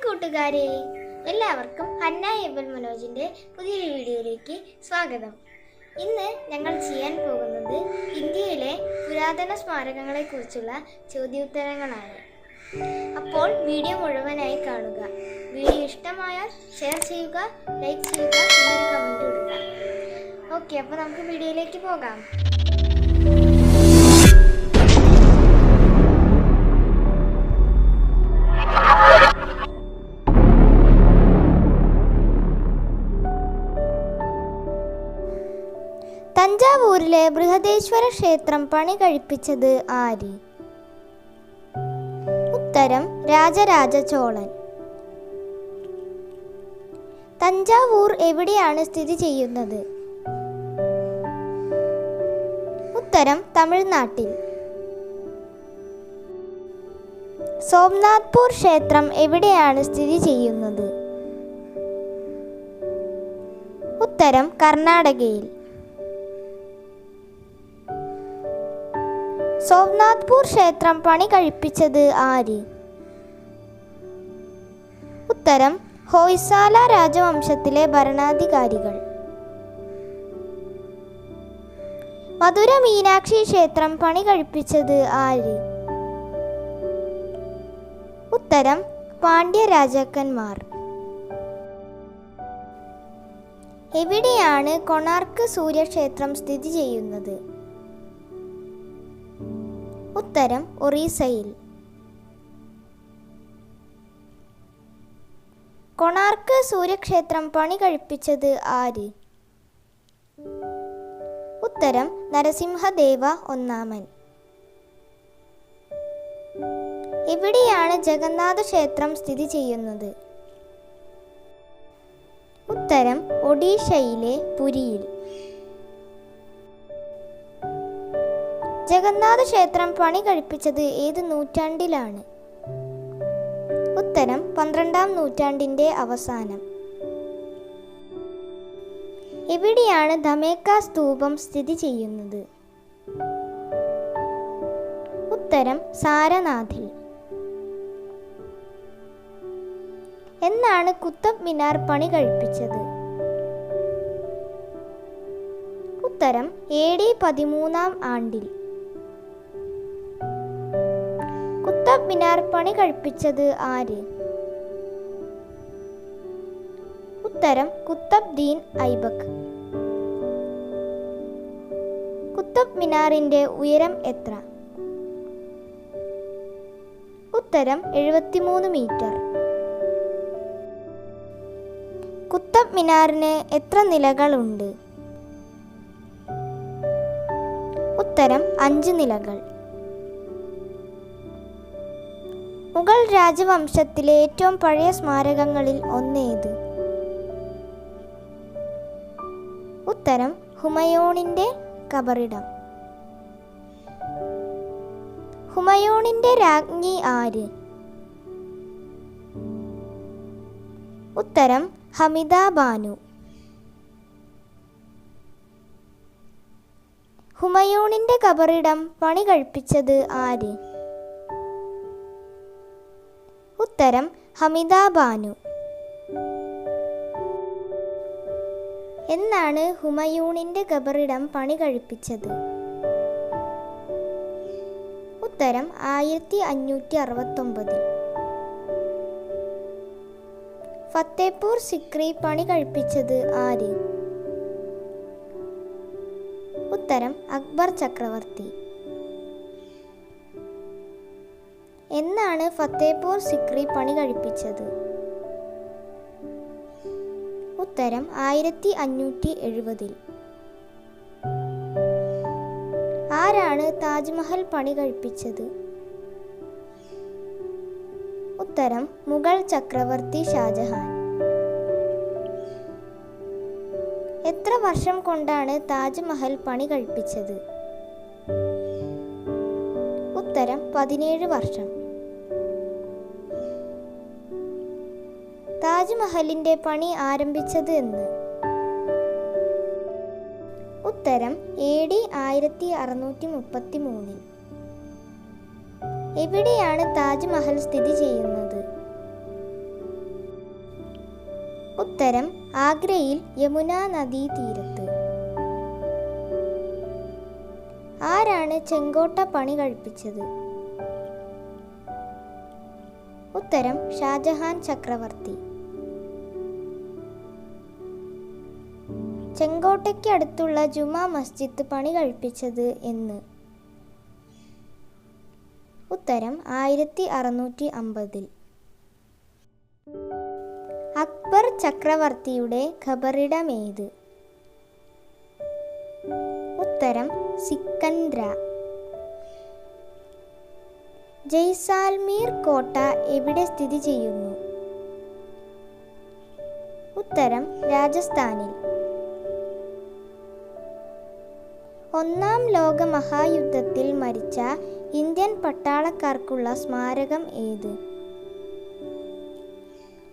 കൂട്ടുകാരെ, എല്ലാവർക്കും Hannah Abel മനോജിന്റെ പുതിയൊരു വീഡിയോയിലേക്ക് സ്വാഗതം. ഇന്ന് ഞങ്ങൾ ചെയ്യാൻ പോകുന്നത് ഇന്ത്യയിലെ പുരാതന സ്മാരകങ്ങളെ കുറിച്ചുള്ള ചോദ്യോത്തരങ്ങളാണ്. അപ്പോൾ വീഡിയോ മുഴുവനായി കാണുക. വീഡിയോ ഇഷ്ടമായാൽ ഷെയർ ചെയ്യുക, ലൈക്ക് ചെയ്യുക, എന്നൊരു കമന്റ് ഇടുക. ഓക്കെ, അപ്പോൾ നമുക്ക് വീഡിയോയിലേക്ക് പോകാം. തഞ്ചാവൂരിലെ ബൃഹദേശ്വര ക്ഷേത്രം പണി കഴിപ്പിച്ചത് ആര്? ഉത്തരം രാജരാജ ചോളൻ. തഞ്ചാവൂർ എവിടെയാണ് സ്ഥിതി ചെയ്യുന്നത്? ഉത്തരം തമിഴ്നാട്ടിൽ. സോംനാഥ്പൂർ ക്ഷേത്രം എവിടെയാണ് സ്ഥിതി ചെയ്യുന്നത്? ഉത്തരം കർണാടകയിൽ. സോംനാഥ്പൂർ ക്ഷേത്രം പണി കഴിപ്പിച്ചത് ആര്? ഉത്തരം ഹോയ്സാല രാജവംശത്തിലെ ഭരണാധികാരികൾ. മധുര മീനാക്ഷി ക്ഷേത്രം പണി കഴിപ്പിച്ചത് ആര്? ഉത്തരം പാണ്ഡ്യ രാജാക്കന്മാർ. എവിടെയാണ് കൊണാർക്ക് സൂര്യക്ഷേത്രം സ്ഥിതി ചെയ്യുന്നത്? ഉത്തരം ഒറീസയിൽ. കൊണാർക്ക് സൂര്യക്ഷേത്രം പണി കഴിപ്പിച്ചത് ആര്? ഉത്തരം നരസിംഹദേവ ഒന്നാമൻ. എവിടെയാണ് ജഗന്നാഥ ക്ഷേത്രം സ്ഥിതി ചെയ്യുന്നത്? ഉത്തരം ഒഡീഷയിലെ പുരിയിൽ. ജഗന്നാഥ ക്ഷേത്രം പണി കഴിപ്പിച്ചത് ഏത് നൂറ്റാണ്ടിലാണ്? ഉത്തരം 12-ാം നൂറ്റാണ്ടിന്റെ അവസാനം. എവിടെയാണ് ധമേക്ക സ്തൂപം സ്ഥിതി ചെയ്യുന്നത്? ഉത്തരം സാരനാഥിൽ. എന്നാണ് കുത്തബ് മിനാർ പണി കഴിപ്പിച്ചത്? ഉത്തരം AD 13-ാം ആണ്ടിൽ. കുത്തബ് മിനാർ പണി കഴിപ്പിച്ചത് ആര്? ഉത്തരം കുത്തബ് ദീൻ ഐബക്ക്. കുത്തബ് മിനാറിന്റെ ഉയരം എത്ര? ഉത്തരം 73 മീറ്റർ. കുത്തബ് മിനാറിന് എത്ര നിലകളുണ്ട്? ഉത്തരം 5 നിലകൾ. മുഗൾ രാജവംശത്തിലെ ഏറ്റവും പഴയ സ്മാരകങ്ങളിൽ ഒന്നേത്? ഉത്തരം ഹുമയൂണിന്റെ കബറിടം. ഹുമയൂണിന്റെ രാജ്ഞി ആര്? ഉത്തരം ഹമിദ ബാനു. ഹുമയൂണിന്റെ കബറിടം പണി കഴിപ്പിച്ചത് ആര്? ഉത്തരം ഹമിദ ബാനു. എന്നാണ് ഹുമയൂണിന്റെ കബറിടം പണി കഴിപ്പിച്ചത്? ഉത്തരം 1569. ഫത്തേപൂർ സിക്രി പണി കഴിപ്പിച്ചത് ആര്? ഉത്തരം അക്ബർ ചക്രവർത്തി. എന്നാണ് ഫത്തേപൂർ സിക്രി പണി കഴിപ്പിച്ചത്? ഉത്തരം 1570. ആരാണ് താജ്മഹൽ പണി കഴിപ്പിച്ചത്? ഉത്തരം മുഗൾ ചക്രവർത്തി ഷാജഹാൻ. എത്ര വർഷം കൊണ്ടാണ് താജ്മഹൽ പണി കഴിപ്പിച്ചത്? ഉത്തരം 17 വർഷം. താജ്മഹലിന്റെ പണി ആരംഭിച്ചത് എന്ന്? ഉത്തരം AD 1633. എവിടെയാണ് താജ്മഹൽ സ്ഥിതി ചെയ്യുന്നത്? ഉത്തരം ആഗ്രയിൽ യമുന നദീതീരത്ത്. ആരാണ് ചെങ്കോട്ട പണി കഴിപ്പിച്ചത്? ഉത്തരം ഷാജഹാൻ ചക്രവർത്തി. ചെങ്കോട്ടയ്ക്ക് അടുത്തുള്ള ജുമാ മസ്ജിദ് പണി കഴിപ്പിച്ചത് എന്ന്? ഉത്തരം 1650. അക്ബർ ചക്രവർത്തിയുടെ ഖബറിടമേത്? ഉത്തരം സിക്കന്ദ്ര. ജയ്സാൽമീർ കോട്ട എവിടെ സ്ഥിതി ചെയ്യുന്നു? ഉത്തരം രാജസ്ഥാനിൽ. ഒന്നാം ലോക മഹായുദ്ധത്തിൽ മരിച്ച ഇന്ത്യൻ പട്ടാളക്കാർക്കുള്ള സ്മാരകം ഏത്?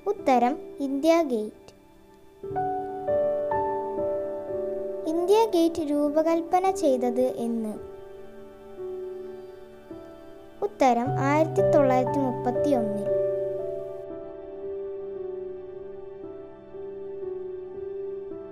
ഉത്തരം ഇന്ത്യ ഗേറ്റ്. ഇന്ത്യ ഗേറ്റ് രൂപകൽപ്പന ചെയ്തത് എന്ന്? ഉത്തരം 1931.